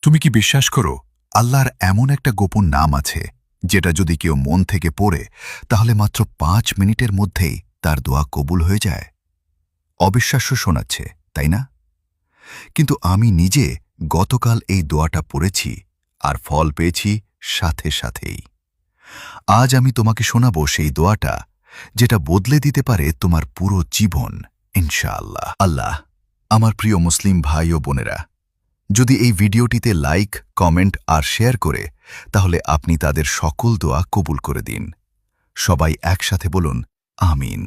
তুমি কি বিশ্বাস করো আল্লাহর এমন একটা গোপন নাম আছে যেটা যদি কেউ মন থেকে পড়ে তাহলে মাত্র ৫ মিনিটের মধ্যেই তার দোয়া কবুল হয়ে যায়? অবিশ্বাস্য শোনাচ্ছে, তাই না? কিন্তু আমি নিজে গতকাল এই দোয়াটা পড়েছি আর ফল পেয়েছি সাথে সাথেই। আজ আমি তোমাকে শোনাবো সেই দোয়াটা যেটা বদলে দিতে পারে তোমার পুরো জীবন, ইনশাআল্লাহ। আল্লাহ, আমার প্রিয় মুসলিম ভাই ও বোনেরা, যদি এই ভিডিওটিতে লাইক, কমেন্ট আর শেয়ার করে তাহলে আপনি তাদের সকল দোয়া কবুল করে দিন। সবাই একসাথে বলুন আমিন।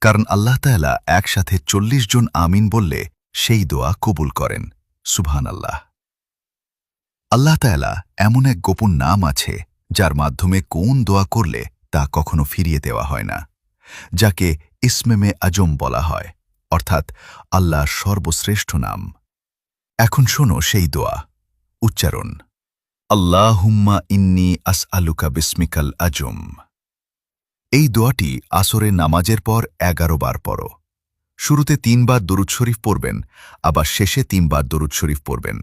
কারণ আল্লাহ তাআলা একসাথে ৪০ জন আমিন বললে সেই দোয়া কবুল করেন। সুবহানাল্লাহ। আল্লাহ তাআলা এমন এক গোপন নাম আছে যার মাধ্যমে কোন দোয়া করলে তা কখনো ফিরিয়ে দেওয়া হয় না, যাকে ইসমে আজম বলা হয়, অর্থাৎ আল্লাহর সর্বশ্রেষ্ঠ নাম। এখন শোনো সেই দোয়া উচ্চারণ। আল্লাহুম্মা ইন্নী আসআলুকা বিসমিকাল আজম। এই দোয়াটি আসরের নামাজের পর ১১ বার পড়ো। শুরুতে ৩ বার দরুদ শরীফ পড়বেন, আবার শেষে ৩ বার দরুদ শরীফ পড়বেন।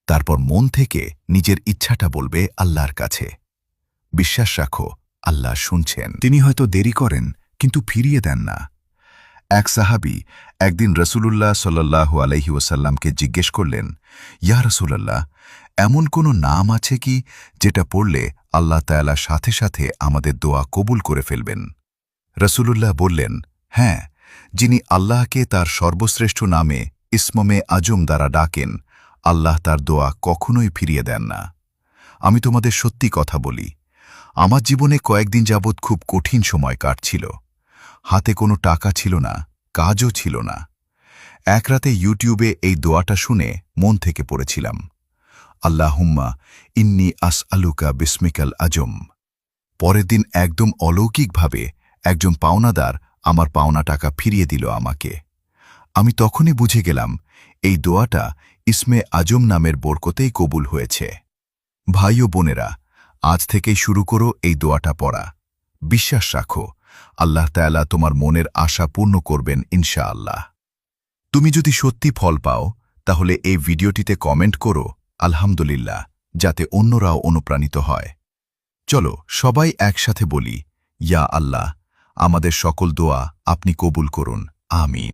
তারপর মন থেকে নিজের ইচ্ছাটা বলবে আল্লাহর কাছে। বিশ্বাস রাখো, আল্লাহ শুনছেন। তিনি হয়তো দেরি করেন, কিন্তু ফিরিয়ে দেন না। এক সাহাবী একদিন রাসূলুল্লাহ সাল্লাল্লাহু আলাইহি ওয়াসাল্লামকে জিজ্ঞেস করলেন, ইয়া রাসূলুল্লাহ, এমন কোনো নাম আছে কি যেটা পড়লে আল্লাহ তাআলা সাথে সাথে আমাদের দোয়া কবুল করে ফেলবেন? রাসূলুল্লাহ বললেন, হ্যাঁ, যিনি আল্লাহকে তার সর্বশ্রেষ্ঠ নামে ইসমে আজম দ্বারা ডাকেন, আল্লাহ তার দোয়া কখনোই ফিরিয়ে দেন না। আমি তোমাদের সত্যি কথা বলি, আমার জীবনে কয়েকদিন যাবৎ খুব কঠিন সময় কাটছিল। হাতে কোনো টাকা ছিল না, কাজও ছিল না। এক রাতে ইউটিউবে এই দোয়াটা শুনে মন থেকে পড়েছিলাম, আল্লাহুম্মা ইন্নী আসআলুকা বিসমিকাল আজম। পরের দিন একদম অলৌকিকভাবে একজন পাওনাদার আমার পাওনা টাকা ফিরিয়ে দিল আমাকে। আমি তখনই বুঝে গেলাম এই দোয়াটা ইসমে আজম নামের বরকতেই কবুল হয়েছে। ভাই ও বোনেরা, আজ থেকেই শুরু করো এই দোয়াটা পড়া। বিশ্বাস রাখো, আল্লাহ তাআলা তোমার মনের আশা পূর্ণ করবেন ইনশাআল্লাহ। তুমি যদি সত্যি ফল পাও তাহলে এই ভিডিওটিতে কমেন্ট করো আলহামদুলিল্লাহ, যাতে অন্যরাও অনুপ্রাণিত হয়। চলো সবাই একসাথে বলি, ইয়া আল্লাহ, আমাদের সকল দোয়া আপনি কবুল করুন, আমিন।